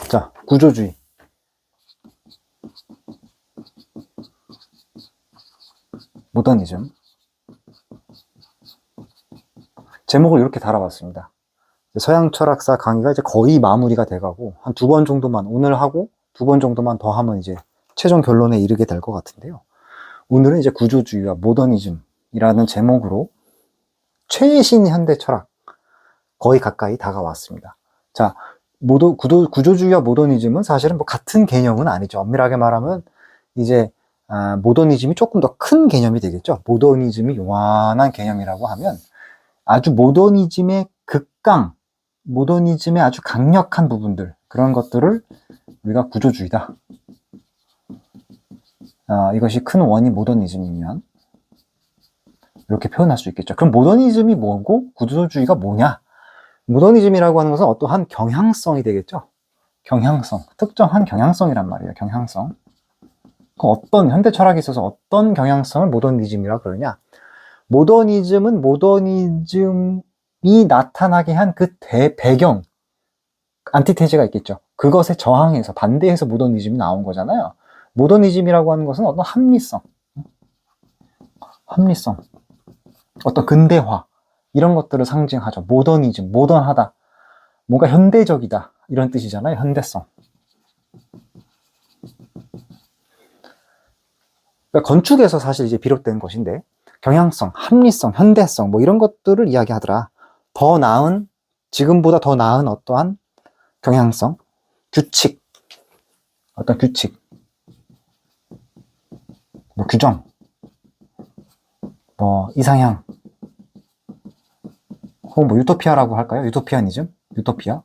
자, 구조주의. 모더니즘. 제목을 이렇게 달아봤습니다. 서양 철학사 강의가 이제 거의 마무리가 돼가고, 한 2번 정도만, 오늘 하고 2번 정도만 더 하면 이제 최종 결론에 이르게 될 것 같은데요. 오늘은 이제 구조주의와 모더니즘이라는 제목으로 최신 현대 철학, 거의 가까이 다가왔습니다. 자, 구조주의와 모더니즘은 사실은 뭐 같은 개념은 아니죠. 엄밀하게 말하면 이제 모더니즘이 조금 더 큰 개념이 되겠죠. 모더니즘이 요만한 개념이라고 하면 아주 모더니즘의 극강, 모더니즘의 아주 강력한 부분들, 그런 것들을 우리가 구조주의다. 이것이 큰 원이 모더니즘이면 이렇게 표현할 수 있겠죠. 그럼 모더니즘이 뭐고 구조주의가 뭐냐? 모더니즘이라고 하는 것은 어떠한 경향성이 되겠죠. 경향성, 특정한 경향성이란 말이에요. 경향성. 어떤 현대 철학에 있어서 어떤 경향성을 모더니즘이라고 그러냐? 모더니즘은 모더니즘이 나타나게 한 그 배경, 안티테제가 있겠죠. 그것에 저항해서, 반대해서 모더니즘이 나온 거잖아요. 모더니즘이라고 하는 것은 어떤 합리성, 어떤 근대화, 이런 것들을 상징하죠. 모더니즘, 모던하다, 뭔가 현대적이다, 이런 뜻이잖아요. 현대성. 그러니까 건축에서 사실 이제 비롯된 것인데, 경향성, 합리성, 현대성, 뭐 이런 것들을 이야기하더라. 더 나은, 지금보다 더 나은 어떠한 경향성, 규칙, 어떤 규칙, 뭐 규정, 뭐 이상향, 혹은 뭐 유토피아라고 할까요? 유토피아니즘? 유토피아?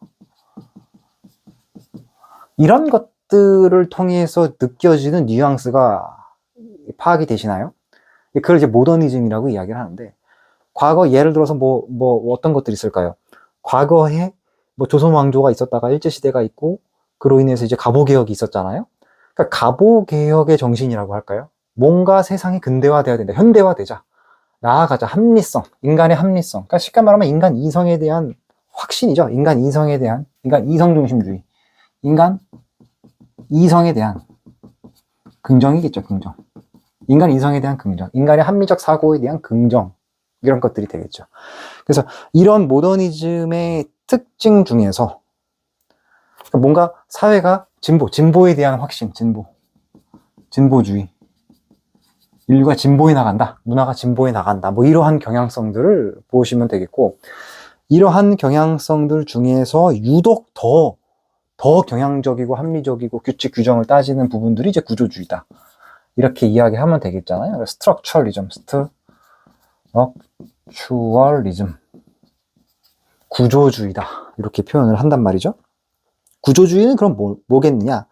이런 것들을 통해서 느껴지는 뉘앙스가 파악이 되시나요? 그걸 이제 모더니즘이라고 이야기를 하는데, 과거 예를 들어서 뭐 어떤 것들이 있을까요? 과거에 뭐 조선 왕조가 있었다가 일제시대가 있고, 그로 인해서 이제 갑오개혁이 있었잖아요? 그러니까 갑오개혁의 정신이라고 할까요? 뭔가 세상이 근대화돼야 된다. 현대화되자. 나아가자. 합리성. 인간의 합리성. 그러니까 쉽게 말하면 인간 이성에 대한 확신이죠. 인간 이성에 대한, 인간 이성 중심주의. 인간 이성에 대한 긍정이겠죠. 긍정. 인간 이성에 대한 긍정. 인간의 합리적 사고에 대한 긍정. 이런 것들이 되겠죠. 그래서 이런 모더니즘의 특징 중에서 뭔가 사회가 진보에 대한 확신, 진보주의. 인류가 진보해 나간다. 문화가 진보해 나간다. 뭐 이러한 경향성들을 보시면 되겠고, 이러한 경향성들 중에서 유독 더 경향적이고 합리적이고 규칙 규정을 따지는 부분들이 이제 구조주의다. 이렇게 이야기하면 되겠잖아요. 스트럭처리즘, 구조주의다. 이렇게 표현을 한단 말이죠. 구조주의는 그럼 뭐겠느냐?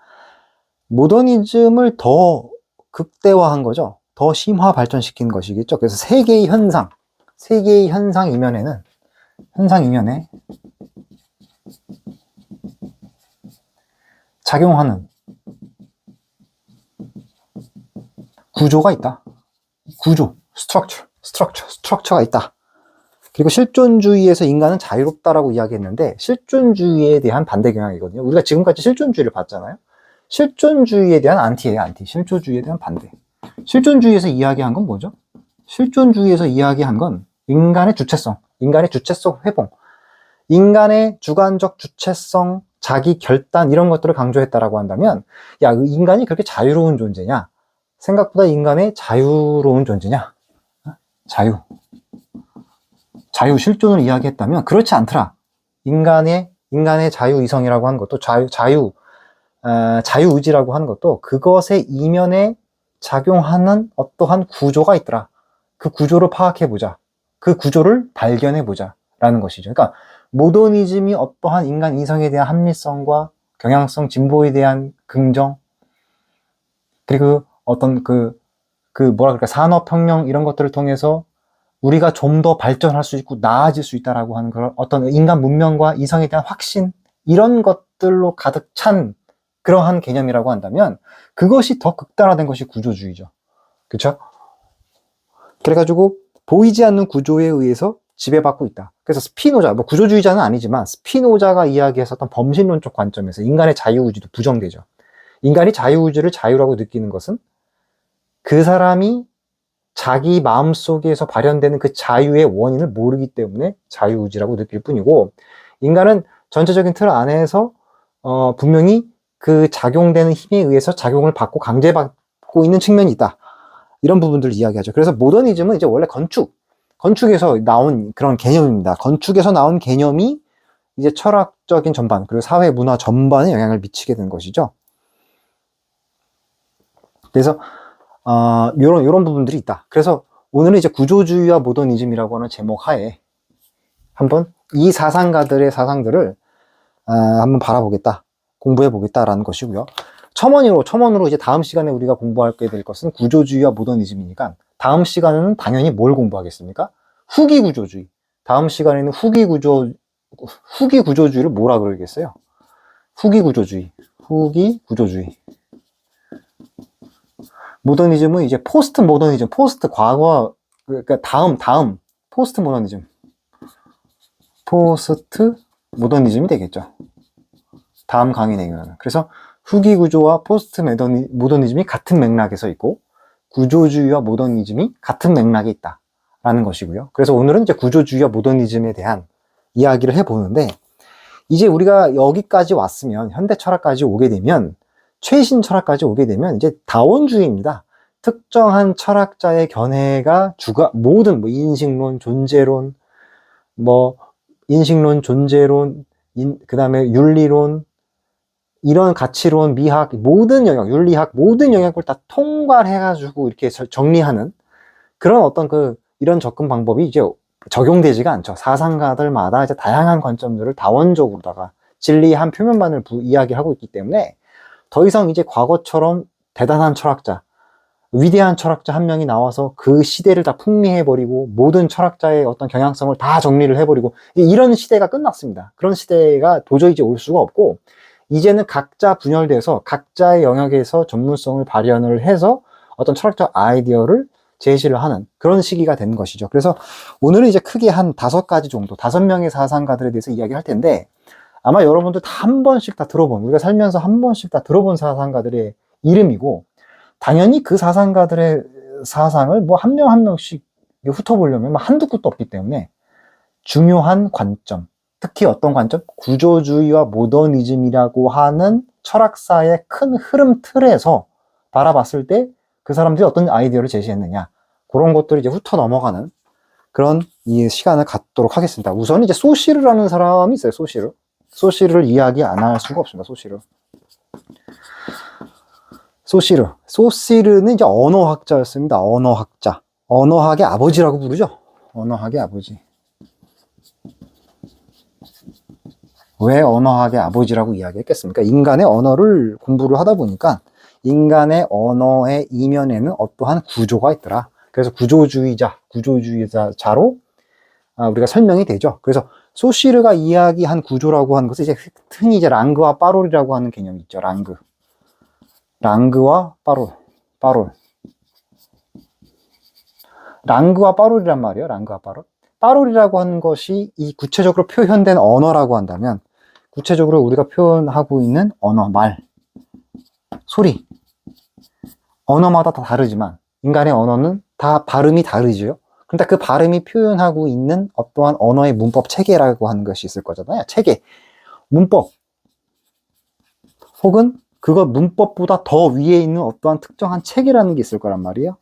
모더니즘을 더 극대화한 거죠. 더 심화 발전시킨 것이겠죠. 그래서 세계의 현상 이면에 작용하는 구조가 있다. 스트럭처가 있다. 그리고 실존주의에서 인간은 자유롭다라고 이야기했는데, 실존주의에 대한 반대 경향이거든요. 우리가 지금까지 실존주의를 봤잖아요. 실존주의에 대한 안티예요, 안티. 실존주의에 대한 반대. 실존주의에서 이야기한 건 뭐죠? 실존주의에서 이야기한 건 인간의 주체성 회복, 인간의 주관적 주체성, 자기 결단, 이런 것들을 강조했다라고 한다면, 야, 인간이 그렇게 자유로운 존재냐? 생각보다 인간의 자유로운 존재냐? 자유 실존을 이야기했다면 그렇지 않더라. 인간의 자유이성이라고 하는 것도 자유의지라고 하는 것도 그것의 이면에 작용하는 어떠한 구조가 있더라. 그 구조를 파악해보자. 그 구조를 발견해보자. 라는 것이죠. 그러니까 모더니즘이 어떠한 인간 이성에 대한 합리성과 경향성, 진보에 대한 긍정, 그리고 어떤 뭐라 그럴까, 산업혁명 이런 것들을 통해서 우리가 좀 더 발전할 수 있고 나아질 수 있다라고 하는 그런 어떤 인간 문명과 이성에 대한 확신, 이런 것들로 가득 찬 그러한 개념이라고 한다면, 그것이 더 극단화된 것이 구조주의죠. 그렇죠? 그래가지고 보이지 않는 구조에 의해서 지배받고 있다. 그래서 스피노자, 뭐 구조주의자는 아니지만 스피노자가 이야기했었던 범신론적 관점에서 인간의 자유의지도 부정되죠. 인간이 자유의지를 자유라고 느끼는 것은 그 사람이 자기 마음속에서 발현되는 그 자유의 원인을 모르기 때문에 자유의지라고 느낄 뿐이고, 인간은 전체적인 틀 안에서 분명히 그 작용되는 힘에 의해서 작용을 받고 강제받고 있는 측면이 있다. 이런 부분들을 이야기하죠. 그래서 모더니즘은 이제 원래 건축에서 나온 그런 개념입니다. 건축에서 나온 개념이 이제 철학적인 전반, 그리고 사회 문화 전반에 영향을 미치게 된 것이죠. 그래서 요런 부분들이 있다. 그래서 오늘은 이제 구조주의와 모더니즘이라고 하는 제목 하에 한번 이 사상가들의 사상들을 한번 바라보겠다, 공부해 보겠다라는 것이고요. 첨언으로 이제 다음 시간에 우리가 공부하게 될 것은 구조주의와 모더니즘이니까 다음 시간에는 당연히 뭘 공부하겠습니까? 후기 구조주의. 다음 시간에는 후기 구조주의를 뭐라 그러겠어요? 후기 구조주의. 모더니즘은 이제 포스트 모더니즘, 포스트 과거, 그러니까 다음 포스트 모더니즘이 되겠죠. 다음 강의 내용은. 그래서 후기 구조와 포스트 모더니즘이 같은 맥락에서 있고, 구조주의와 모더니즘이 같은 맥락에 있다라는 것이고요. 그래서 오늘은 이제 구조주의와 모더니즘에 대한 이야기를 해보는데, 이제 우리가 여기까지 왔으면, 현대 철학까지 오게 되면, 최신 철학까지 오게 되면 이제 다원주의입니다. 특정한 철학자의 견해가 모든 인식론, 존재론, 존재론, 그 다음에 윤리론, 이런 가치론, 미학, 모든 영역, 윤리학, 모든 영역을 다 통괄해가지고 이렇게 정리하는 그런 어떤 이런 접근 방법이 이제 적용되지가 않죠. 사상가들마다 이제 다양한 관점들을 다원적으로다가 진리의 한 표면만을 이야기하고 있기 때문에 더 이상 이제 과거처럼 대단한 철학자, 위대한 철학자 한 명이 나와서 그 시대를 다 풍미해버리고 모든 철학자의 어떤 경향성을 다 정리를 해버리고 이런 시대가 끝났습니다. 그런 시대가 도저히 이제 올 수가 없고, 이제는 각자 분열돼서 각자의 영역에서 전문성을 발현을 해서 어떤 철학적 아이디어를 제시를 하는 그런 시기가 된 것이죠. 그래서 오늘은 이제 크게 한 5가지 정도, 5명의 사상가들에 대해서 이야기할 텐데, 아마 여러분들 다 한 번씩 다 들어본, 우리가 살면서 한 번씩 다 들어본 사상가들의 이름이고, 당연히 그 사상가들의 사상을 뭐 한 명 한 명씩 훑어보려면 한두 끝도 없기 때문에 중요한 관점, 특히 어떤 관점? 구조주의와 모더니즘이라고 하는 철학사의 큰 흐름 틀에서 바라봤을 때 그 사람들이 어떤 아이디어를 제시했느냐, 그런 것들을 이제 훑어 넘어가는 그런 이 시간을 갖도록 하겠습니다. 우선 이제 소시르라는 사람이 있어요. 소시르를 이야기 안 할 수가 없습니다. 소시르는 이제 언어학자였습니다. 언어학의 아버지라고 부르죠. 언어학의 아버지. 왜 언어학의 아버지라고 이야기했겠습니까? 인간의 언어를 공부를 하다 보니까 인간의 언어의 이면에는 어떠한 구조가 있더라. 그래서 구조주의자로 우리가 설명이 되죠. 그래서 소시르가 이야기한 구조라고 하는 것은 이제 흔히 이제 랑그와 파롤이라고 하는 개념이 있죠. 랑그와 파롤. 랑그와 파롤이란 말이에요. 랑그와 파롤. 파롤이라고 하는 것이 이 구체적으로 표현된 언어라고 한다면, 구체적으로 우리가 표현하고 있는 언어, 말, 소리, 언어마다 다 다르지만 인간의 언어는 다 발음이 다르죠. 그러니까 그 발음이 표현하고 있는 어떠한 언어의 문법 체계라고 하는 것이 있을 거잖아요. 체계, 문법, 혹은 그거 문법보다 더 위에 있는 어떠한 특정한 체계라는 게 있을 거란 말이에요.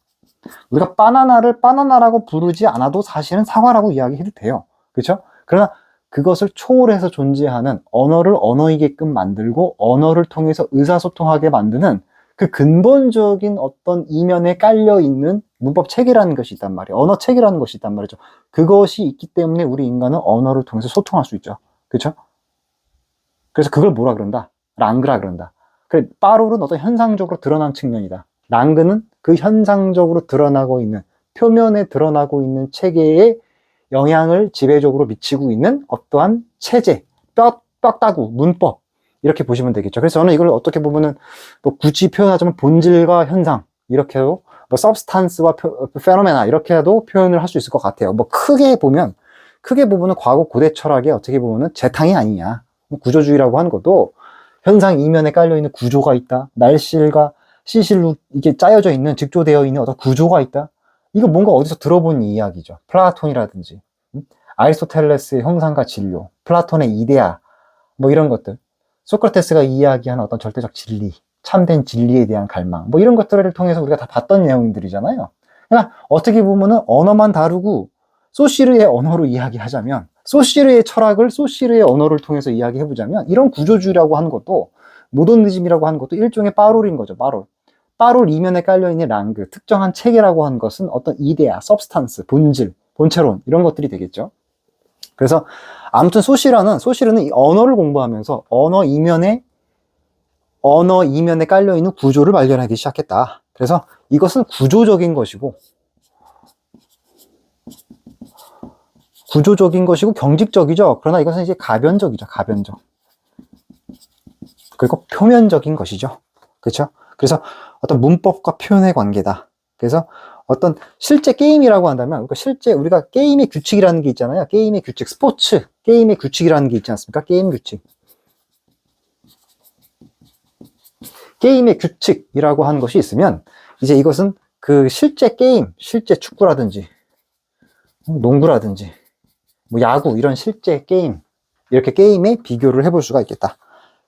우리가 바나나를 바나나라고 부르지 않아도 사실은 사과라고 이야기해도 돼요. 그렇죠? 그러나 그것을 초월해서 존재하는, 언어를 언어이게끔 만들고 언어를 통해서 의사소통하게 만드는 그 근본적인 어떤 이면에 깔려있는 문법 체계라는 것이 있단 말이에요. 언어 체계라는 것이 있단 말이죠. 그것이 있기 때문에 우리 인간은 언어를 통해서 소통할 수 있죠. 그렇죠? 그래서 그걸 뭐라 그런다? 랑그라 그런다. 그래, 파롤은 어떤 현상적으로 드러난 측면이다. 랑그는 그 현상적으로 드러나고 있는, 표면에 드러나고 있는 체계에 영향을 지배적으로 미치고 있는 어떠한 체제, 뼈다구, 문법, 이렇게 보시면 되겠죠. 그래서 저는 이걸 어떻게 보면은 뭐 굳이 표현하자면 본질과 현상, 이렇게도 뭐 substance와 phenomena 이렇게도 표현을 할 수 있을 것 같아요. 뭐 크게 보면 크게 보면은 과거 고대 철학의 어떻게 보면은 재탕이 아니냐. 구조주의라고 하는 것도 현상 이면에 깔려있는 구조가 있다. 날실과 시실로 이렇게 짜여져 있는, 직조되어 있는 어떤 구조가 있다. 이거 뭔가 어디서 들어본 이야기죠. 플라톤이라든지, 아리스토텔레스의 형상과 진료, 플라톤의 이데아, 뭐 이런 것들. 소크라테스가 이야기하는 어떤 절대적 진리, 참된 진리에 대한 갈망, 뭐 이런 것들을 통해서 우리가 다 봤던 내용들이잖아요. 그러니까 어떻게 보면은 언어만 다르고 소시르의 언어로 이야기하자면, 소시르의 철학을 소시르의 언어를 통해서 이야기해보자면, 이런 구조주의라고 하는 것도, 모더니즘이라고 하는 것도 일종의 빠롤인 거죠. 빠롤. 빠롤 이면에 깔려있는 랑그, 특정한 체계라고 하는 것은 어떤 이데아, 서브스탄스, 본질, 본체론, 이런 것들이 되겠죠. 그래서 아무튼 소시르는 이 언어를 공부하면서 언어 이면에 깔려있는 구조를 발견하기 시작했다. 그래서 이것은 구조적인 것이고 경직적이죠. 그러나 이것은 이제 가변적이죠. 가변적. 그리고 표면적인 것이죠. 그렇죠? 그래서 어떤 문법과 표현의 관계다. 그래서 어떤 실제 게임이라고 한다면, 그러니까 실제 우리가 게임의 규칙이라는 게 있잖아요. 게임의 규칙, 스포츠 게임의 규칙이라는 게 있지 않습니까? 게임 규칙. 게임의 규칙이라고 하는 것이 있으면, 이제 이것은 그 실제 게임, 실제 축구라든지 농구라든지 뭐 야구, 이런 실제 게임, 이렇게 게임에 비교를 해볼 수가 있겠다.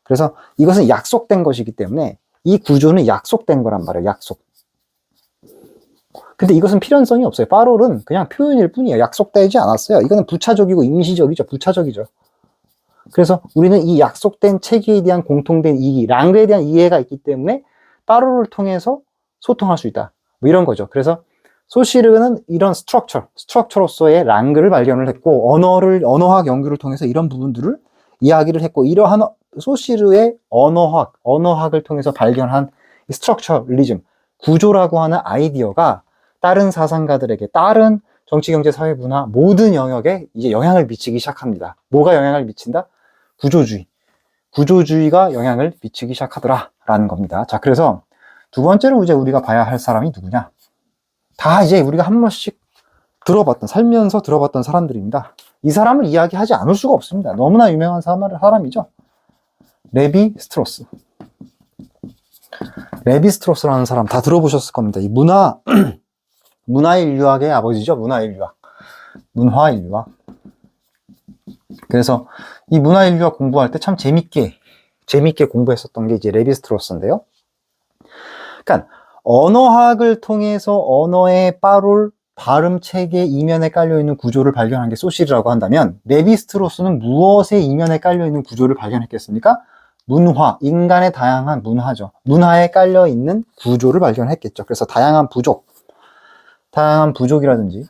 그래서 이것은 약속된 것이기 때문에 이 구조는 약속된 거란 말이에요. 약속. 근데 이것은 필연성이 없어요. 빠롤은 그냥 표현일 뿐이에요. 약속되지 않았어요. 이거는 부차적이고 임시적이죠. 부차적이죠. 그래서 우리는 이 약속된 체계에 대한 공통된 이해, 랑그에 대한 이해가 있기 때문에 빠롤을 통해서 소통할 수 있다. 뭐 이런 거죠. 그래서 소시르는 이런 스트럭처로서의 랑그를 발견을 했고, 언어학 연구를 통해서 이런 부분들을 이야기를 했고, 이러한 소시르의 언어학을 통해서 발견한 스트럭처리즘, 구조라고 하는 아이디어가 다른 사상가들에게, 다른 정치, 경제, 사회, 문화 모든 영역에 이제 영향을 미치기 시작합니다. 뭐가 영향을 미친다? 구조주의가 영향을 미치기 시작하더라라는 겁니다. 자, 그래서 두 번째로 이제 우리가 봐야 할 사람이 누구냐? 다 이제 우리가 한 번씩 살면서 들어봤던 사람들입니다. 이 사람을 이야기하지 않을 수가 없습니다. 너무나 유명한 사람이죠. 레비 스트로스. 레비 스트로스라는 사람 다 들어보셨을 겁니다. 이 문화인류학의 아버지죠. 문화인류학. 그래서 이 문화인류학 공부할 때 참 재밌게 공부했었던 게 이제 레비 스트로스인데요. 그러니까 언어학을 통해서 언어의 빠롤, 발음 체계 이면에 깔려있는 구조를 발견한 게 소시르라고 한다면, 레비 스트로스는 무엇의 이면에 깔려있는 구조를 발견했겠습니까? 문화, 인간의 다양한 문화죠. 문화에 깔려있는 구조를 발견했겠죠. 그래서 다양한 부족이라든지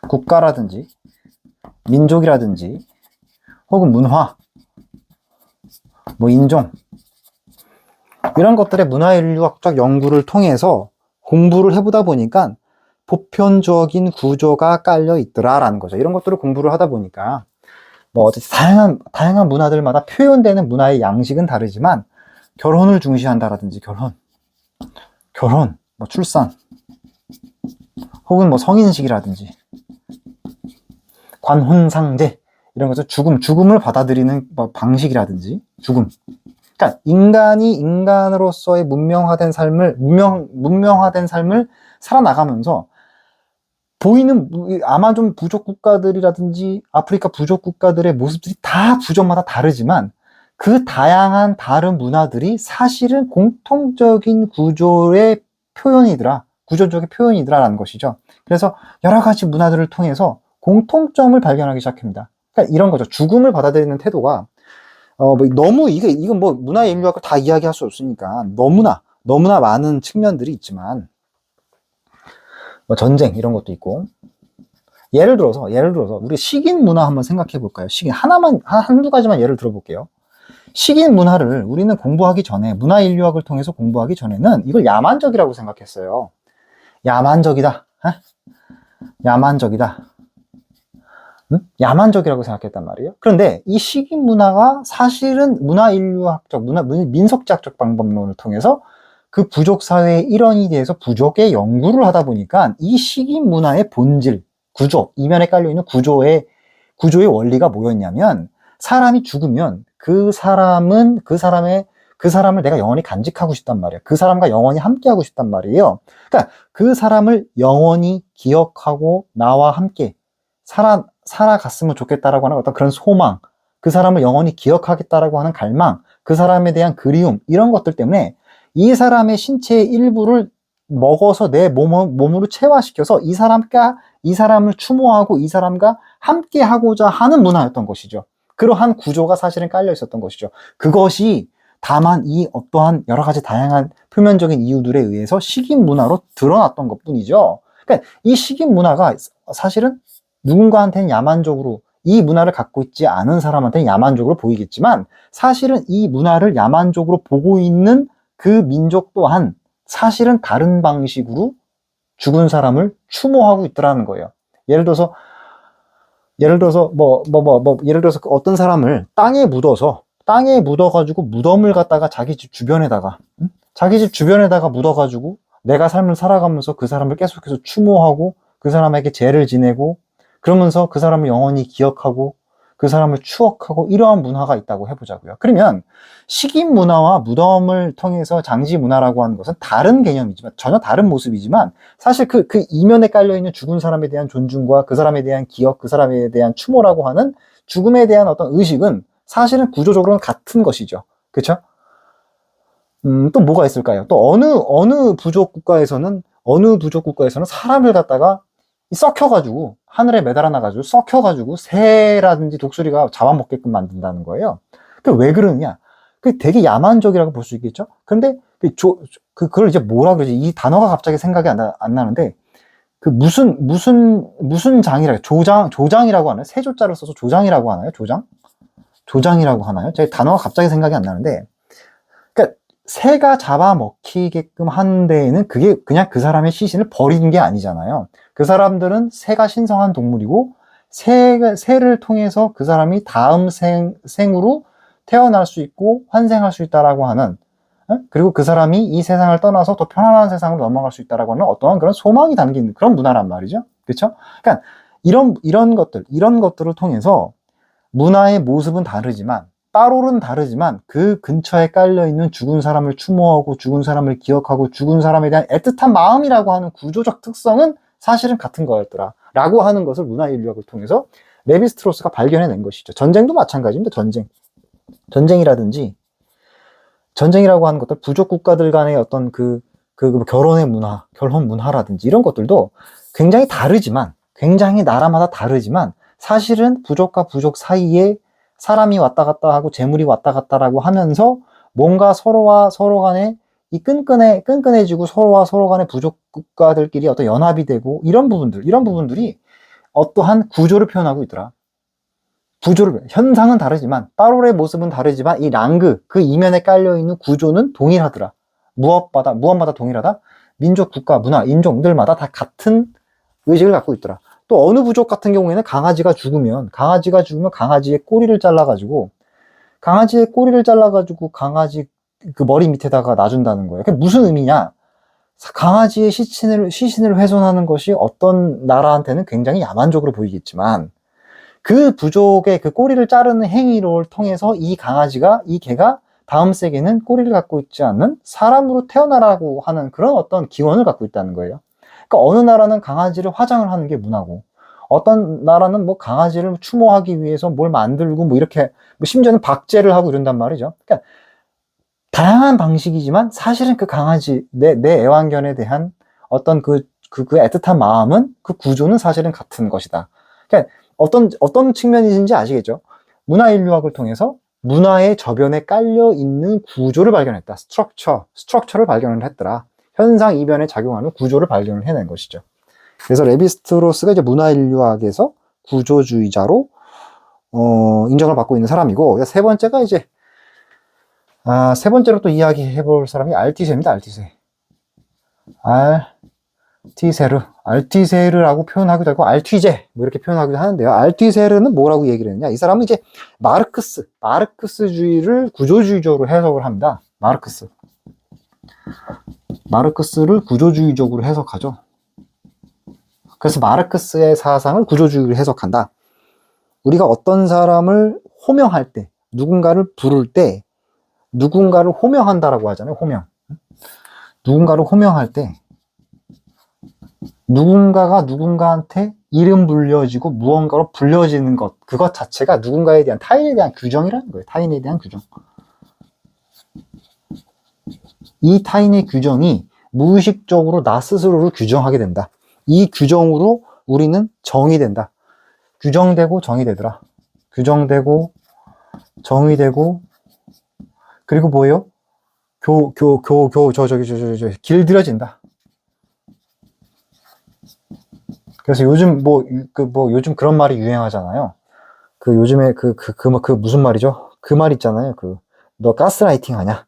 국가라든지 민족이라든지 혹은 문화, 뭐 인종, 이런 것들의 문화인류학적 연구를 통해서 공부를 해보다 보니까 보편적인 구조가 깔려 있더라라는 거죠. 이런 것들을 공부를 하다 보니까 뭐 어쨌든 다양한 문화들마다 표현되는 문화의 양식은 다르지만, 결혼을 중시한다라든지 결혼, 뭐 출산, 혹은 뭐 성인식이라든지 관혼상제, 이런 것들, 죽음을 받아들이는 뭐 방식이라든지 그러니까 인간이 인간으로서의 문명화된 삶을 살아나가면서 보이는 아마존 부족 국가들이라든지 아프리카 부족 국가들의 모습들이 다 부족마다 다르지만, 그 다양한 다른 문화들이 사실은 공통적인 구조적의 표현이더라라는 것이죠. 그래서 여러 가지 문화들을 통해서 공통점을 발견하기 시작합니다. 그러니까 이런 거죠. 죽음을 받아들이는 태도가 너무 이건 뭐 문화의 인류학을 다 이야기할 수 없으니까 너무나 많은 측면들이 있지만, 뭐 전쟁 이런 것도 있고, 예를 들어서 우리 식인 문화 한번 생각해 볼까요? 한두 가지만 예를 들어 볼게요. 식인 문화를 우리는 공부하기 전에, 문화 인류학을 통해서 공부하기 전에는 이걸 야만적이라고 생각했어요. 야만적이다. 야만적이라고 생각했단 말이에요. 그런데 이 식인 문화가 사실은 민속학적 방법론을 통해서 그 부족 사회의 일원이 돼서 부족의 연구를 하다 보니까 이 식인 문화의 본질, 구조, 이면에 깔려있는 구조의 원리가 뭐였냐면, 사람이 죽으면 그 사람을 내가 영원히 간직하고 싶단 말이에요. 그 사람과 영원히 함께하고 싶단 말이에요. 그러니까 그 사람을 영원히 기억하고 나와 함께 살아갔으면 좋겠다라고 하는 어떤 그런 소망, 그 사람을 영원히 기억하겠다라고 하는 갈망, 그 사람에 대한 그리움, 이런 것들 때문에 이 사람의 신체의 일부를 먹어서 내 몸으로 체화시켜서 이 사람을 추모하고 이 사람과 함께 하고자 하는 문화였던 것이죠. 그러한 구조가 사실은 깔려 있었던 것이죠. 그것이 다만 이 어떠한 여러 가지 다양한 표면적인 이유들에 의해서 식인 문화로 드러났던 것 뿐이죠. 그러니까 이 식인 문화가 사실은 누군가한테는 야만적으로, 이 문화를 갖고 있지 않은 사람한테는 야만적으로 보이겠지만, 사실은 이 문화를 야만적으로 보고 있는 그 민족 또한 사실은 다른 방식으로 죽은 사람을 추모하고 있더라는 거예요. 예를 들어서 어떤 사람을 땅에 묻어가지고 무덤을 갖다가 자기 집 주변에다가 묻어가지고 내가 삶을 살아가면서 그 사람을 계속해서 추모하고 그 사람에게 제를 지내고 그러면서 그 사람을 영원히 기억하고 그 사람을 추억하고, 이러한 문화가 있다고 해보자고요. 그러면 식인 문화와 무덤을 통해서 장지 문화라고 하는 것은 다른 개념이지만, 전혀 다른 모습이지만, 사실 그 이면에 깔려있는 죽은 사람에 대한 존중과 그 사람에 대한 기억, 그 사람에 대한 추모라고 하는 죽음에 대한 어떤 의식은 사실은 구조적으로는 같은 것이죠. 그렇죠? 또 뭐가 있을까요? 또 어느 부족 국가에서는 사람을 갖다가 썩혀가지고 하늘에 매달아놔가지고 썩혀가지고 새라든지 독수리가 잡아먹게끔 만든다는 거예요. 그 왜 그러느냐? 그 되게 야만적이라고 볼 수 있겠죠? 근데 그걸 이제 뭐라 그러지? 이 단어가 갑자기 생각이 안 나는데, 그 무슨 장이라, 조장이라고 하나요? 세 조자를 써서 조장이라고 하나요? 조장이라고 하나요? 제 단어가 갑자기 생각이 안 나는데, 그러니까 새가 잡아먹히게끔 한 데에는 그게 그냥 그 사람의 시신을 버리는 게 아니잖아요. 그 사람들은 새가 신성한 동물이고, 새를 통해서 그 사람이 다음 생으로 태어날 수 있고 환생할 수 있다라고 하는, 그리고 그 사람이 이 세상을 떠나서 더 편안한 세상으로 넘어갈 수 있다라고 하는 어떠한 그런 소망이 담긴 그런 문화란 말이죠. 그렇죠? 그러니까 이런 것들을 통해서 문화의 모습은 다르지만, 빠롤은 다르지만, 그 근처에 깔려있는 죽은 사람을 추모하고 죽은 사람을 기억하고 죽은 사람에 대한 애틋한 마음이라고 하는 구조적 특성은 사실은 같은 거였더라 라고 하는 것을 문화인류학을 통해서 레비스트로스가 발견해낸 것이죠. 전쟁도 마찬가지입니다. 전쟁이라고 하는 것들, 부족 국가들 간의 어떤 결혼 문화라든지 이런 것들도 굉장히 나라마다 다르지만, 사실은 부족과 부족 사이에 사람이 왔다 갔다 하고 재물이 왔다 갔다라고 하면서 뭔가 서로와 서로 간에 끈끈해지고 서로와 서로 간의 부족 국가들끼리 어떤 연합이 되고, 이런 부분들이 어떠한 구조를 표현하고 있더라. 현상은 다르지만, 빠롤의 모습은 다르지만, 이 랑그, 그 이면에 깔려있는 구조는 동일하더라. 무엇마다 동일하다? 민족, 국가, 문화, 인종들마다 다 같은 의식을 갖고 있더라. 또 어느 부족 같은 경우에는 강아지가 죽으면 강아지의 꼬리를 잘라가지고 강아지 그 머리 밑에다가 놔준다는 거예요. 그게 무슨 의미냐? 강아지의 시신을 훼손하는 것이 어떤 나라한테는 굉장히 야만적으로 보이겠지만, 그 부족의 그 꼬리를 자르는 행위를 통해서 이 개가 다음 세계는 꼬리를 갖고 있지 않는 사람으로 태어나라고 하는 그런 어떤 기원을 갖고 있다는 거예요. 그러니까 어느 나라는 강아지를 화장을 하는 게 문화고, 어떤 나라는 뭐 강아지를 추모하기 위해서 뭘 만들고 뭐 이렇게, 뭐 심지어는 박제를 하고 이런단 말이죠. 그러니까 다양한 방식이지만, 사실은 그 강아지, 내 애완견에 대한 어떤 그 애틋한 마음은, 그 구조는 사실은 같은 것이다. 그러니까 어떤 측면인지 아시겠죠? 문화인류학을 통해서 문화의 저변에 깔려 있는 구조를 발견했다. 스트럭처를 발견을 했더라. 현상 이변에 작용하는 구조를 발견을 해낸 것이죠. 그래서 레비스트로스가 이제 문화인류학에서 구조주의자로 인정을 받고 있는 사람이고, 세 번째가 이제 세 번째로 또 이야기해 볼 사람이 알티세르입니다. 알티세르라고 표현하기도 하고 알티제 뭐 이렇게 표현하기도 하는데요. 알티세르는 뭐라고 얘기를 했냐? 이 사람은 이제 마르크스주의를 구조주의적으로 해석을 합니다. 마르크스를 구조주의적으로 해석하죠. 그래서 마르크스의 사상을 구조주의로 해석한다. 우리가 어떤 사람을 호명할 때, 누군가를 부를 때, 누군가를 호명한다라고 하잖아요. 호명. 누군가를 호명할 때 누군가가 누군가한테 이름 불려지고 무언가로 불려지는 것, 그것 자체가 누군가에 대한, 타인에 대한 규정이라는 거예요. 타인에 대한 규정. 이 타인의 규정이 무의식적으로 나 스스로를 규정하게 된다. 이 규정으로 우리는 정의된다. 규정되고 정의되더라. 규정되고 정의되고, 그리고 뭐예요? 길들여진다. 그래서 요즘 요즘 그런 말이 유행하잖아요. 요즘에 무슨 말이죠? 그 말 있잖아요. 너 가스라이팅 하냐?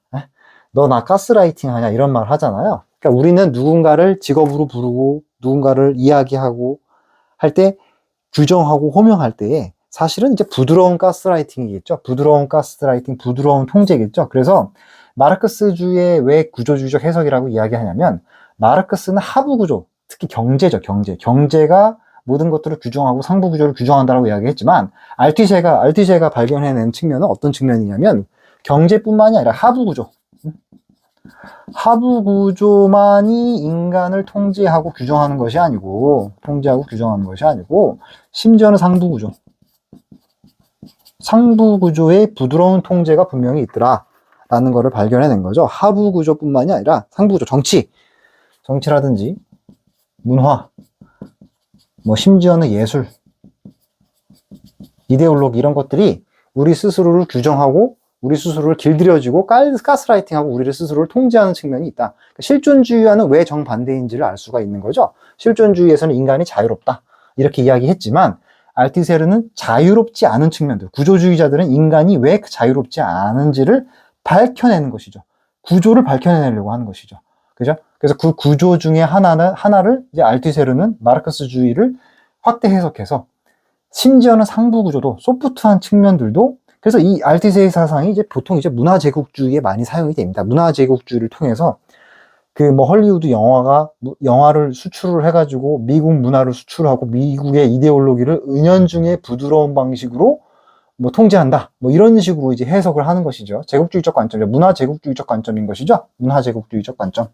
너 나 가스라이팅 하냐? 이런 말 하잖아요. 그러니까 우리는 누군가를 직업으로 부르고, 누군가를 이야기하고 할 때, 규정하고 호명할 때에 사실은 이제 부드러운 가스라이팅이겠죠. 부드러운 가스라이팅, 부드러운 통제겠죠. 그래서 마르크스주의의 왜 구조주의적 해석이라고 이야기하냐면, 마르크스는 하부 구조, 특히 경제죠. 경제가 모든 것들을 규정하고 상부 구조를 규정한다라고 이야기했지만, 알티제가 발견해낸 측면은 어떤 측면이냐면, 경제뿐만이 아니라 하부 구조. 하부 구조만이 인간을 통제하고 규정하는 것이 아니고, 심지어는 상부 구조. 상부 구조의 부드러운 통제가 분명히 있더라. 라는 것을 발견해낸 거죠. 하부 구조뿐만이 아니라 상부 구조, 정치라든지, 문화, 심지어는 예술, 이데올로기, 이런 것들이 우리 스스로를 규정하고, 우리 스스로를 길들여지고, 가스라이팅하고 우리를 스스로를 통제하는 측면이 있다. 실존주의와는 왜 정반대인지를 알 수가 있는 거죠. 실존주의에서는 인간이 자유롭다, 이렇게 이야기했지만, 알티세르는 자유롭지 않은 측면들, 구조주의자들은 인간이 왜 자유롭지 않은지를 밝혀내는 것이죠. 구조를 밝혀내려고 하는 것이죠. 그죠? 그래서 그 구조 중에 하나를 이제 알티세르는 마르크스주의를 확대 해석해서, 심지어는 상부 구조도, 소프트한 측면들도, 그래서 이 알티세르의 사상이 이제 보통 이제 문화 제국주의에 많이 사용이 됩니다. 문화 제국주의를 통해서 헐리우드 영화를 수출을 해가지고 미국 문화를 수출하고 미국의 이데올로기를 은연중에 부드러운 방식으로 통제한다. 이런 식으로 이제 해석을 하는 것이죠. 제국주의적 관점, 문화 제국주의적 관점인 것이죠. 문화 제국주의적 관점.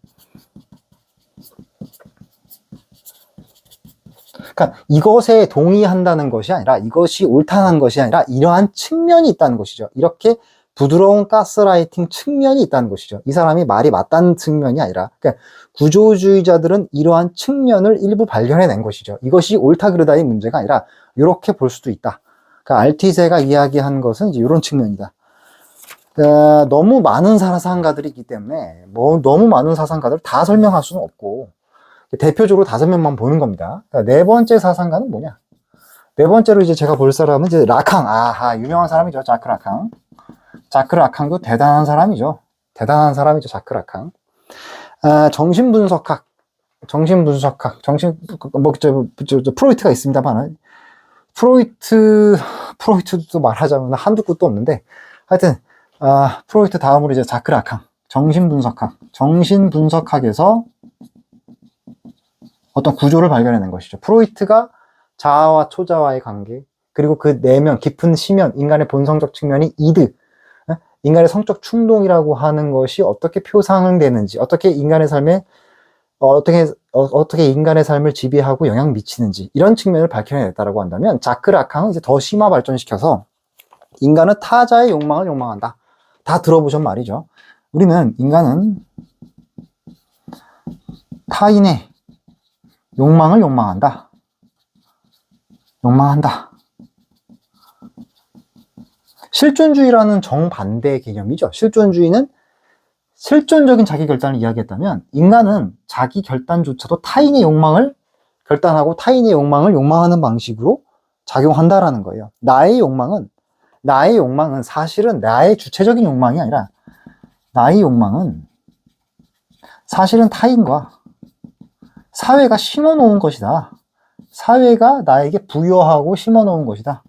그러니까 이것에 동의한다는 것이 아니라, 이것이 옳다는 것이 아니라, 이러한 측면이 있다는 것이죠. 이렇게 부드러운 가스라이팅 측면이 있다는 것이죠. 이 사람이 말이 맞다는 측면이 아니라, 그러니까 구조주의자들은 이러한 측면을 일부 발견해낸 것이죠. 이것이 옳다 그르다의 문제가 아니라 이렇게 볼 수도 있다. 그러니까 알티세가 이야기한 것은 이제 이런 측면이다. 너무 많은 사상가들이 있기 때문에 너무 많은 사상가들을 다 설명할 수는 없고, 대표적으로 5명만 보는 겁니다. 그러니까 네 번째 사상가는 뭐냐? 네 번째로 이제 제가 볼 사람은 이제 라캉. 유명한 사람이죠. 자크 라캉. 자크 라캉도 대단한 사람이죠. 자크 라캉. 정신분석학. 프로이트가 있습니다만, 프로이트도 말하자면 한두 끝도 없는데, 하여튼, 프로이트 다음으로 이제 자크 라캉. 정신분석학에서 어떤 구조를 발견해낸 것이죠. 프로이트가 자아와 초자와의 관계, 그리고 그 내면, 깊은 심연, 인간의 본성적 측면이 이드, 인간의 성적 충동이라고 하는 것이 어떻게 표상되는지, 어떻게 인간의 삶을 지배하고 영향 미치는지, 이런 측면을 밝혀냈다고 한다면, 자크 라캉은 이제 더 심화 발전시켜서 인간은 타자의 욕망을 욕망한다. 다 들어보신 말이죠. 인간은 타인의 욕망을 욕망한다. 실존주의라는 정반대의 개념이죠. 실존주의는 실존적인 자기 결단을 이야기했다면, 인간은 자기 결단조차도 타인의 욕망을 결단하고 타인의 욕망을 욕망하는 방식으로 작용한다라는 거예요. 나의 욕망은 사실은 나의 주체적인 욕망이 아니라, 나의 욕망은 사실은 타인과 사회가 심어놓은 것이다. 사회가 나에게 부여하고 심어놓은 것이다.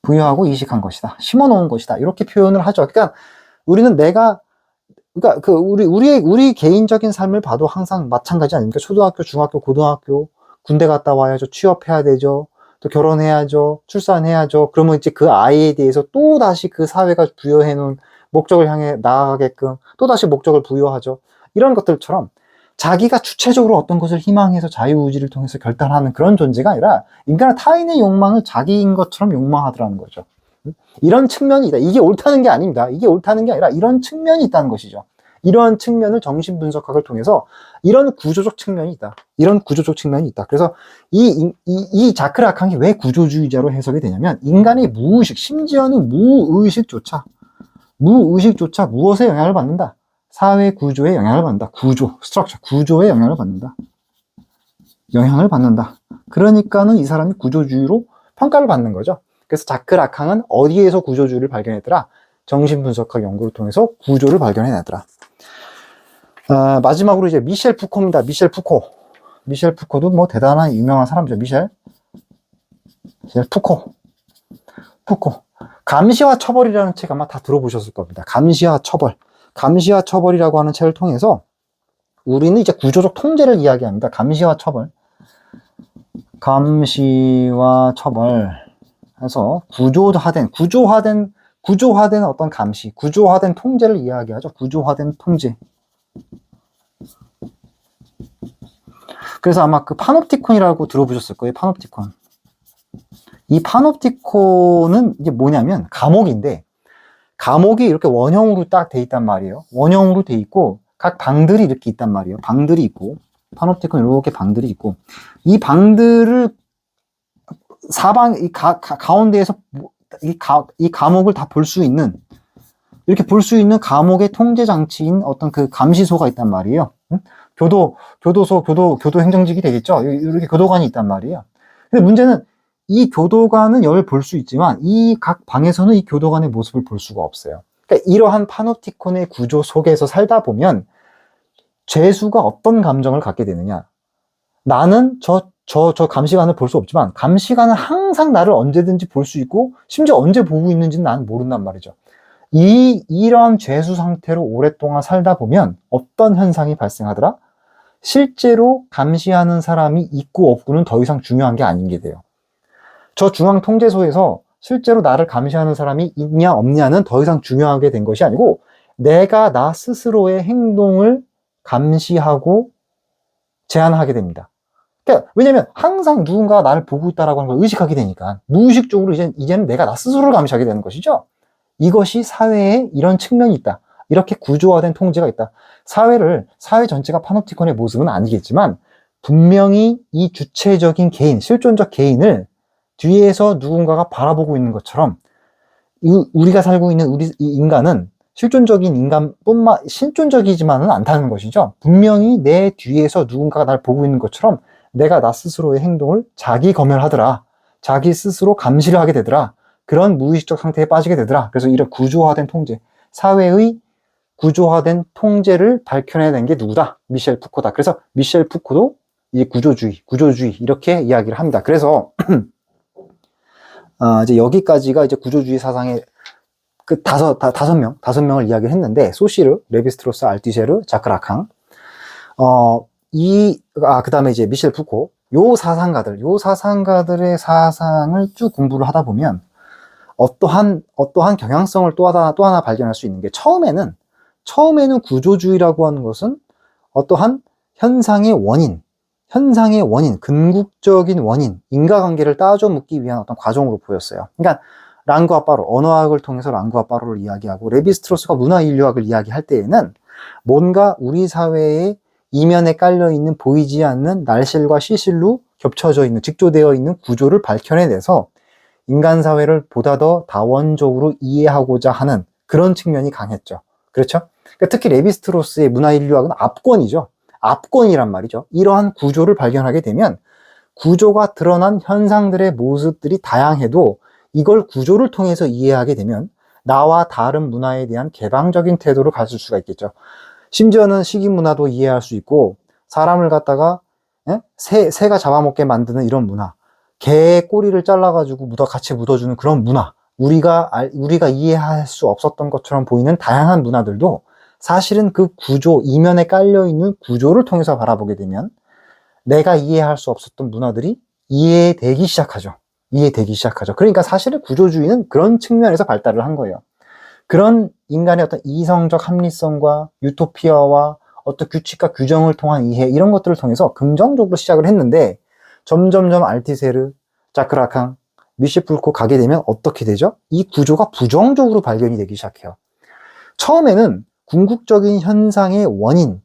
부여하고 이식한 것이다. 심어놓은 것이다. 이렇게 표현을 하죠. 그러니까 우리는 우리 개인적인 삶을 봐도 항상 마찬가지 아닙니까? 초등학교, 중학교, 고등학교, 군대 갔다 와야죠. 취업해야 되죠. 또 결혼해야죠. 출산해야죠. 그러면 이제 그 아이에 대해서 또 다시 그 사회가 부여해 놓은 목적을 향해 나아가게끔 또 다시 목적을 부여하죠. 이런 것들처럼 자기가 주체적으로 어떤 것을 희망해서 자유의지를 통해서 결단하는 그런 존재가 아니라 인간은 타인의 욕망을 자기인 것처럼 욕망하더라는 거죠. 이런 측면이 있다. 이게 옳다는 게 아닙니다. 이게 옳다는 게 아니라 이런 측면이 있다는 것이죠. 이러한 측면을 정신분석학을 통해서 이런 구조적 측면이 있다. 이런 구조적 측면이 있다. 그래서 이 자크라칸이 왜 구조주의자로 해석이 되냐면 인간의 무의식, 심지어는 무의식조차 무엇에 영향을 받는다? 사회 구조에 영향을 받는다. 구조, 스트럭처, 구조에 영향을 받는다. 영향을 받는다. 그러니까는 이 사람이 구조주의로 평가를 받는 거죠. 그래서 자크 라캉은 어디에서 구조주의를 발견했더라? 정신분석학 연구를 통해서 구조를 발견해냈더라. 마지막으로 이제 미셸 푸코입니다. 미셸 푸코. 미셸 푸코도 뭐 대단한 유명한 사람이죠. 미셸 푸코. 감시와 처벌이라는 책 아마 다 들어보셨을 겁니다. 감시와 처벌. 감시와 처벌이라고 하는 책을 통해서 우리는 이제 구조적 통제를 이야기합니다. 감시와 처벌. 감시와 처벌 해서 구조화된 어떤 감시, 구조화된 통제를 이야기하죠. 구조화된 통제. 그래서 아마 그 파놉티콘이라고 들어보셨을 거예요. 파놉티콘. 이 파놉티콘은 이제 뭐냐면 감옥인데, 감옥이 이렇게 원형으로 딱 돼 있단 말이에요. 원형으로 돼 있고 각 방들이 이렇게 있단 말이에요. 방들이 있고 파놉티콘 이렇게 방들이 있고 이 방들을 가운데에서 이 감옥을 다 볼 수 있는, 이렇게 볼 수 있는 감옥의 통제 장치인 어떤 그 감시소가 있단 말이에요. 교도소, 교도 행정직이 되겠죠. 이렇게 교도관이 있단 말이에요. 근데 문제는 이 교도관은 여기를 볼 수 있지만 이 각 방에서는 이 교도관의 모습을 볼 수가 없어요. 그러니까 이러한 파놉티콘의 구조 속에서 살다 보면 죄수가 어떤 감정을 갖게 되느냐. 나는 저 감시관을 볼 수 없지만 감시관은 항상 나를 언제든지 볼 수 있고 심지어 언제 보고 있는지는 나는 모른단 말이죠. 이런 죄수 상태로 오랫동안 살다 보면 어떤 현상이 발생하더라? 실제로 감시하는 사람이 있고 없고는 더 이상 중요한 게 아닌 게 돼요. 저 중앙통제소에서 실제로 나를 감시하는 사람이 있냐 없냐는 더 이상 중요하게 된 것이 아니고 내가 나 스스로의 행동을 감시하고 제한하게 됩니다. 그러니까 왜냐면 항상 누군가가 나를 보고 있다라고 하는 걸 의식하게 되니까 무의식적으로 이제는 내가 나 스스로를 감시하게 되는 것이죠. 이것이 사회에 이런 측면이 있다. 이렇게 구조화된 통제가 있다. 사회 전체가 파놉티콘의 모습은 아니겠지만 분명히 이 주체적인 개인, 실존적 개인을 뒤에서 누군가가 바라보고 있는 것처럼 우리가 살고 있는 이 인간은 실존적이지만은 않다는 것이죠. 분명히 내 뒤에서 누군가가 날 보고 있는 것처럼 내가 나 스스로의 행동을 자기 검열하더라. 자기 스스로 감시를 하게 되더라. 그런 무의식적 상태에 빠지게 되더라. 그래서 이런 구조화된 통제, 사회의 구조화된 통제를 밝혀내는 게 누구다? 미셸 푸코다. 그래서 미셸 푸코도 이 구조주의 이렇게 이야기를 합니다. 그래서 이제 여기까지가 이제 구조주의 사상의 그 다섯 명을 이야기를 했는데, 소시르, 레비스트로스, 알티셰르, 자크 라캉, 그 다음에 이제 미셸 푸코, 요 사상가들의 사상을 쭉 공부를 하다 보면, 어떠한 경향성을 또 하나 발견할 수 있는 게, 처음에는 구조주의라고 하는 것은 어떠한 현상의 원인, 근국적인 원인, 인과관계를 따져 묻기 위한 어떤 과정으로 보였어요. 그러니까 랑구아 빠로, 언어학을 통해서 랑구아 빠로를 이야기하고 레비스트로스가 문화인류학을 이야기할 때에는 뭔가 우리 사회의 이면에 깔려있는 보이지 않는 날실과 시실로 겹쳐져 있는, 직조되어 있는 구조를 밝혀내서 인간 사회를 보다 더 다원적으로 이해하고자 하는 그런 측면이 강했죠. 그렇죠? 그러니까 특히 레비스트로스의 문화인류학은 압권이란 말이죠. 이러한 구조를 발견하게 되면 구조가 드러난 현상들의 모습들이 다양해도 이걸 구조를 통해서 이해하게 되면 나와 다른 문화에 대한 개방적인 태도를 가질 수가 있겠죠. 심지어는 식이문화도 이해할 수 있고, 사람을 갖다가 새가 잡아먹게 만드는 이런 문화, 개의 꼬리를 잘라가지고 같이 묻어주는 그런 문화, 우리가 이해할 수 없었던 것처럼 보이는 다양한 문화들도 사실은 그 구조, 이면에 깔려있는 구조를 통해서 바라보게 되면 내가 이해할 수 없었던 문화들이 이해되기 시작하죠. 이해되기 시작하죠. 그러니까 사실은 구조주의는 그런 측면에서 발달을 한 거예요. 그런 인간의 어떤 이성적 합리성과 유토피아와 어떤 규칙과 규정을 통한 이해, 이런 것들을 통해서 긍정적으로 시작을 했는데, 점점점 알티세르, 자크라캉, 미셸 푸코 가게 되면 어떻게 되죠? 이 구조가 부정적으로 발견이 되기 시작해요. 처음에는 궁극적인 현상의 원인,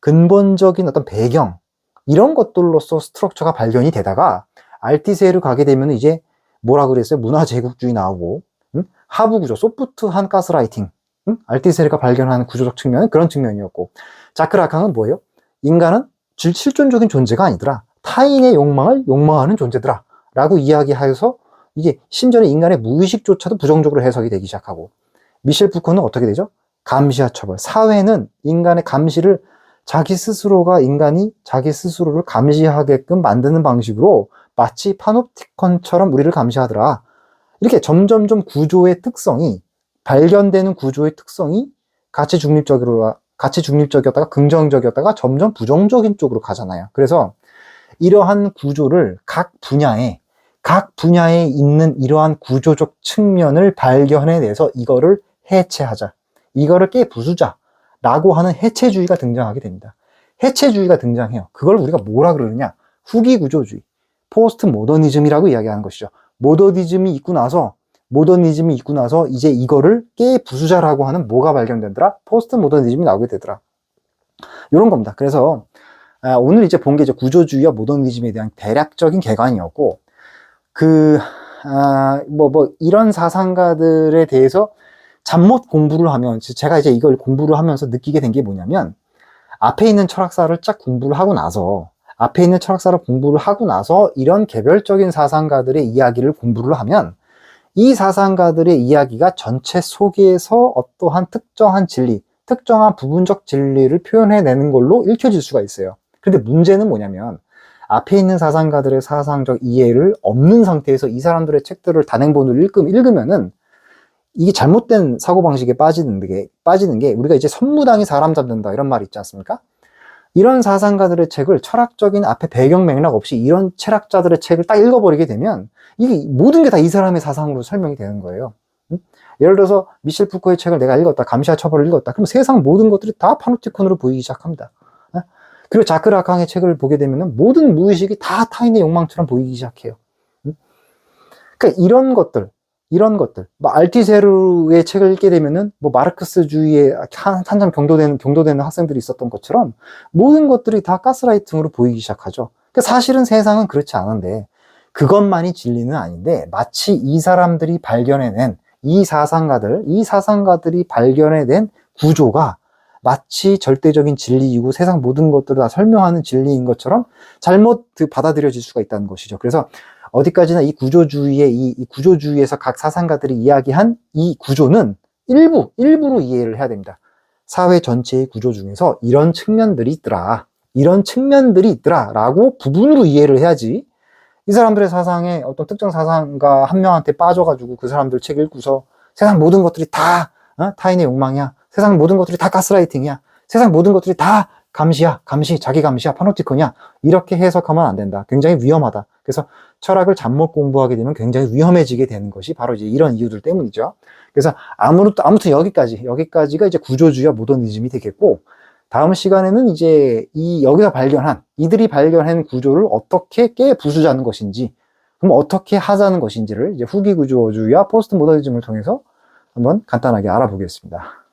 근본적인 어떤 배경, 이런 것들로서 스트럭처가 발견이 되다가, 알티세르 가게 되면 이제 뭐라 그랬어요? 문화 제국주의 나오고, 하부 구조, 소프트한 가스라이팅, 알티세르가 발견하는 구조적 측면은 그런 측면이었고, 자크라캉은 뭐예요? 인간은 실존적인 존재가 아니더라. 타인의 욕망을 욕망하는 존재더라. 라고 이야기하여서 이게 심지어는 인간의 무의식조차도 부정적으로 해석이 되기 시작하고, 미셸 푸코는 어떻게 되죠? 감시와 처벌. 사회는 인간의 감시를 자기 스스로가 인간이 자기 스스로를 감시하게끔 만드는 방식으로 마치 파놉티콘처럼 우리를 감시하더라. 이렇게 점점점 구조의 특성이, 발견되는 구조의 특성이 가치 중립적이었다가 긍정적이었다가 점점 부정적인 쪽으로 가잖아요. 그래서 이러한 구조를 각 분야에 있는 이러한 구조적 측면을 발견해내서 이거를 해체하자, 이거를 깨부수자 라고 하는 해체주의가 등장하게 됩니다. 해체주의가 등장해요. 그걸 우리가 뭐라 그러느냐? 후기구조주의, 포스트 모더니즘이라고 이야기하는 것이죠. 모더니즘이 있고 나서 이제 이거를 깨부수자라고 하는 뭐가 발견되더라? 포스트 모더니즘이 나오게 되더라. 이런 겁니다. 그래서 오늘 이제 본 게 구조주의와 모더니즘에 대한 대략적인 개관이었고, 이런 사상가들에 대해서 잠못 공부를 하면, 제가 이제 이걸 공부를 하면서 느끼게 된 게 뭐냐면, 앞에 있는 철학사를 쫙 공부를 하고 나서, 이런 개별적인 사상가들의 이야기를 공부를 하면, 이 사상가들의 이야기가 전체 속에서 어떠한 특정한 진리, 특정한 부분적 진리를 표현해내는 걸로 읽혀질 수가 있어요. 근데 문제는 뭐냐면, 앞에 있는 사상가들의 사상적 이해를 없는 상태에서 이 사람들의 책들을 단행본으로 읽으면은 이게 잘못된 사고방식에 빠지는 게, 우리가 이제 선무당이 사람 잡는다 이런 말 있지 않습니까? 이런 사상가들의 책을 철학적인 앞에 배경 맥락 없이 이런 철학자들의 책을 딱 읽어버리게 되면 이게 모든 게 다 이 사람의 사상으로 설명이 되는 거예요. 예를 들어서 미셸 푸코의 책을 내가 읽었다, 감시와 처벌을 읽었다, 그럼 세상 모든 것들이 다 파놉티콘으로 보이기 시작합니다. 그리고 자크라캉의 책을 보게 되면 모든 무의식이 다 타인의 욕망처럼 보이기 시작해요. 그러니까 이런 것들, 알티세르의 책을 읽게 되면은 마르크스주의에 한참 경도되는 학생들이 있었던 것처럼 모든 것들이 다 가스라이팅으로 보이기 시작하죠. 그러니까 사실은 세상은 그렇지 않은데, 그것만이 진리는 아닌데, 마치 이 사람들이 발견해낸 이 사상가들이 발견해낸 구조가 마치 절대적인 진리이고 세상 모든 것들을 다 설명하는 진리인 것처럼 잘못 받아들여질 수가 있다는 것이죠. 그래서 어디까지나 이 구조주의에서 각 사상가들이 이야기한 이 구조는 일부로 이해를 해야 됩니다. 사회 전체의 구조 중에서 이런 측면들이 있더라 라고 부분으로 이해를 해야지, 이 사람들의 사상에 어떤 특정 사상가 한 명한테 빠져가지고 그 사람들 책 읽고서 세상 모든 것들이 다 타인의 욕망이야, 세상 모든 것들이 다 가스라이팅이야, 세상 모든 것들이 다 자기 감시야, 파놉티콘이야, 이렇게 해석하면 안 된다. 굉장히 위험하다. 그래서 철학을 잠못 공부하게 되면 굉장히 위험해지게 되는 것이 바로 이제 이런 이유들 때문이죠. 그래서 아무튼 여기까지가 이제 구조주의와 모더니즘이 되겠고, 다음 시간에는 이제 이들이 발견한 구조를 어떻게 깨부수자는 것인지, 그럼 어떻게 하자는 것인지를 이제 후기 구조주의와 포스트 모더니즘을 통해서 한번 간단하게 알아보겠습니다.